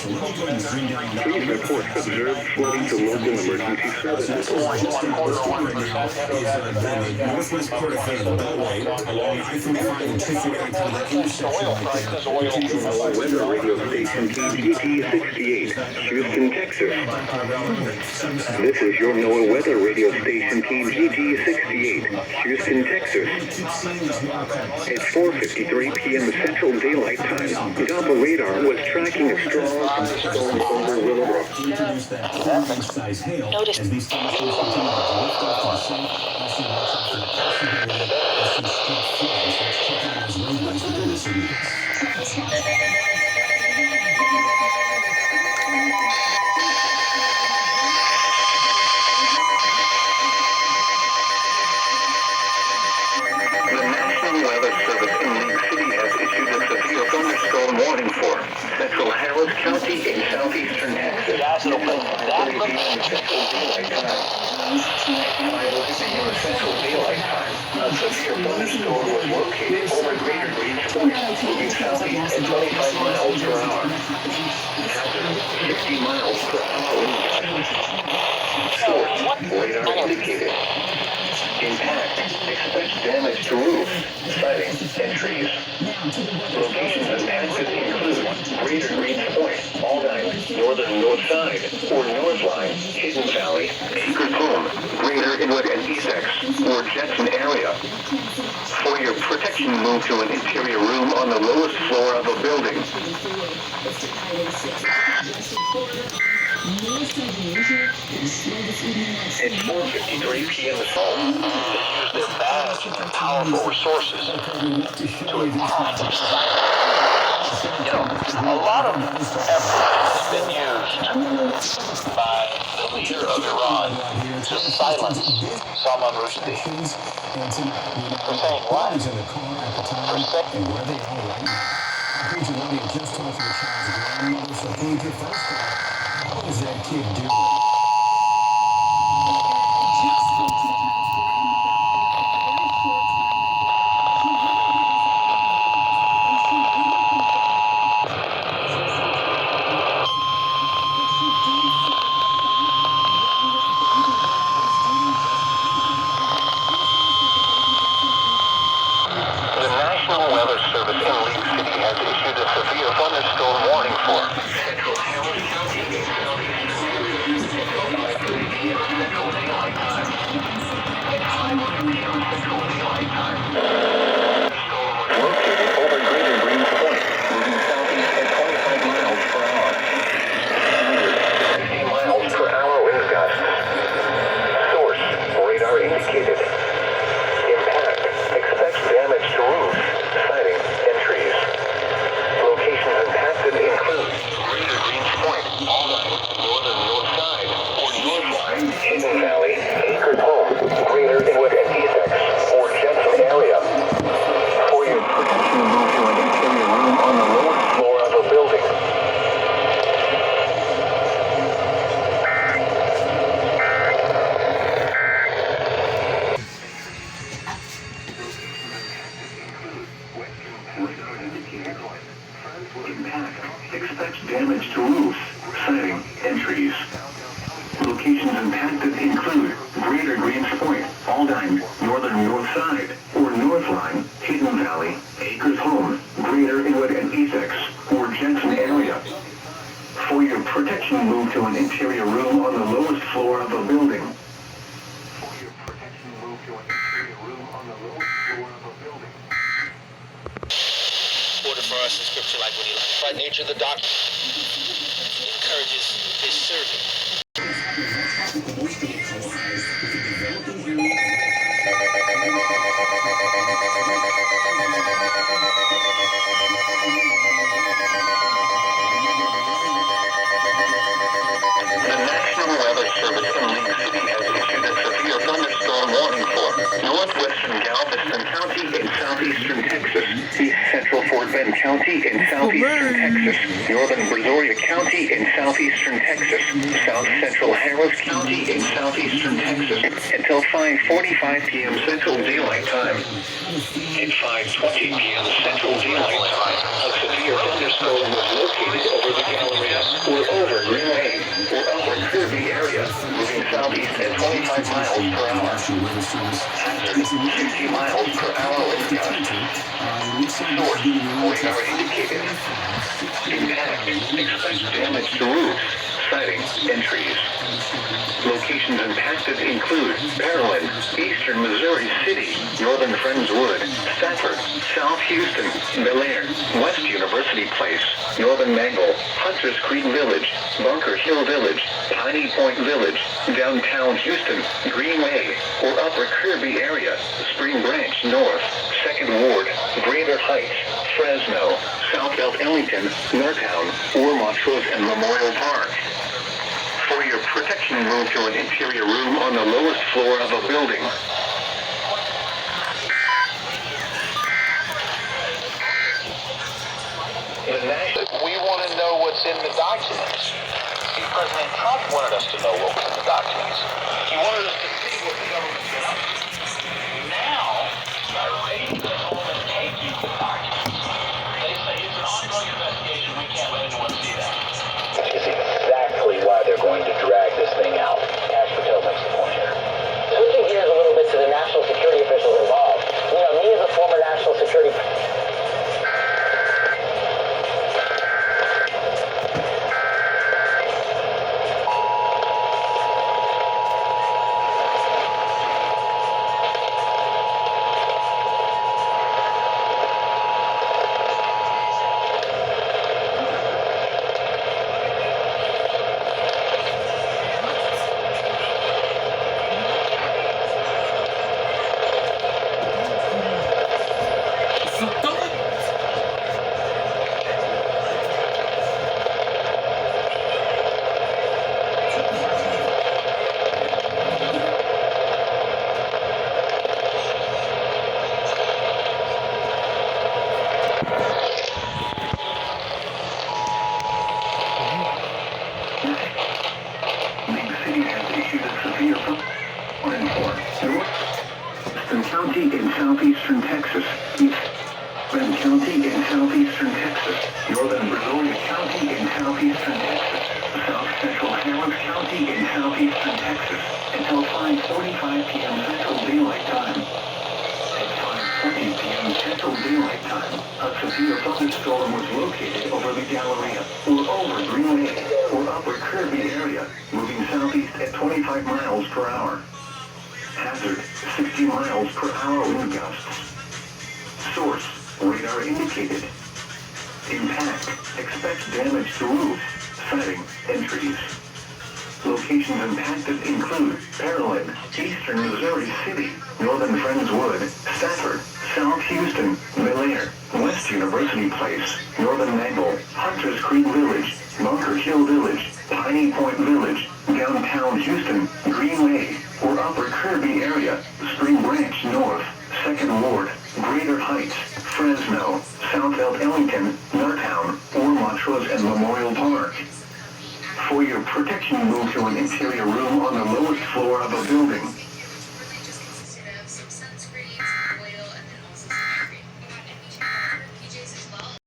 Please report observed flooding to local emergency services. Northwest part of the Beltway along I-35 and 249 kind of that intersection Weather radio station KGT 68, Houston, Texas. This is your NOAA weather radio station KGT 68, Houston, Texas. At 4:53 p.m. Central Daylight Time, Doppler radar was tracking a strong thunderstorm over Willowbrook. Notice. As these thunderstorms continue to drift off to the south, I see watch out for possibility of some steep floods. Let's check out those roadways within the city. Thunderstorm warning for Central Harris County in southeastern Texas. Central Daylight Time. A severe thunderstorm was located over Greater Greens Point, moving southeast at 25 miles per hour. 60 miles per hour. Source radar indicated. Impact. Expect damage to roofs, siding, and trees. Locations impacted include Greater Greens Point, Aldine, Northern North Side, or North Line, Hidden Valley, Acres Home, Greater Inwood and Essex, or Jetson area. For your protection, move to an interior room on the lowest floor of a building. At 4:53 p.m. this morning, they use their vast and powerful resources to attack society. A lot of effort has been used by the leader of Iran to silence Salman Rushdie. For saying what? For saying where they are right now. I heard you already just talked to your child's grandmother, so Andrew, first of all, how is that kid doing? Expect damage to roofs, siding, and trees. Locations impacted include Greater Greens Point, Aldine, Northern North Side, or North Line, Hidden Valley, Acres Home, Greater Inwood and Essex, or Jetson area. For your protection, move to an interior room on the lowest floor of a building. For us in scripture, like when he by nature of the doctrine encourages his servant. The National Weather Service in League City has issued a severe thunderstorm warning for northwestern Galveston County in southeastern Texas, East Central Fort Bend County in southeastern Texas, northern Brazoria County in southeastern Texas, south central Harris County in southeastern Texas, until 5:45 p.m. Central Daylight Time. At 5:20 p.m. Central Daylight Time, a severe thunderstorm was located over the Galleria. or over Greenway or upper Kirby area, moving southeast at 25 miles per hour. Hazard, 60 miles per hour wind gusts. Source, radar indicated. Impact, expect damage to roofs, siding, and trees. Locations impacted include Maryland, Eastern Missouri City, Northern Friendswood, Stafford, South Houston, Bel Air, West University Place, Northern Mangle, Hunters Creek Village, Bunker Hill Village, Piney Point Village, Downtown Houston, Greenway, or Upper Kirby area, Spring Branch North, 2nd Ward, Greater Heights, Fresno, South Belt Ellington, Northtown, or Montrose and Memorial Park. For your protection, move to an interior room on the lowest floor of a building. We want to know what's in the documents. See, President Trump wanted us to know what was in the documents. He wanted us to see what the government's been up to. Now, by raiding the home and taking the documents, they say it's an ongoing investigation. We can't let anyone see that. Is exactly why they're going to drag this thing out. Cash Patel makes the point here. Switching gears a little bit to the national security officials involved. You know, me as a former national security... County in southeastern Texas, East Bend County in southeastern Texas, Northern Brazoria County in southeastern Texas, South Central Harris County in southeastern Texas, until 5:45 p.m. Central Daylight Time. At 5:40 p.m. Central Daylight Time, a severe thunderstorm was located over the Galleria, or over Greenway, or Upper Kirby area, moving southeast at 25 miles per hour. Hazard, 60 miles per hour wind gusts. Source, radar indicated. Impact, expect damage to roofs, siding, and trees. Locations impacted include Maryland, Eastern Missouri City, Northern Friendswood, Stafford, South Houston, Bel Air, West University Place, Northern Mangle, Hunters Creek Village, Bunker Hill Village, Piney Point Village, Downtown Houston, Greenway, or Upper Kirby area, Spring Branch North, 2nd Ward, Greater Heights, Fresno, South Belt Ellington, Northtown, or Montrose and Memorial Park. For your protection, move to an interior room on the lowest floor of a building.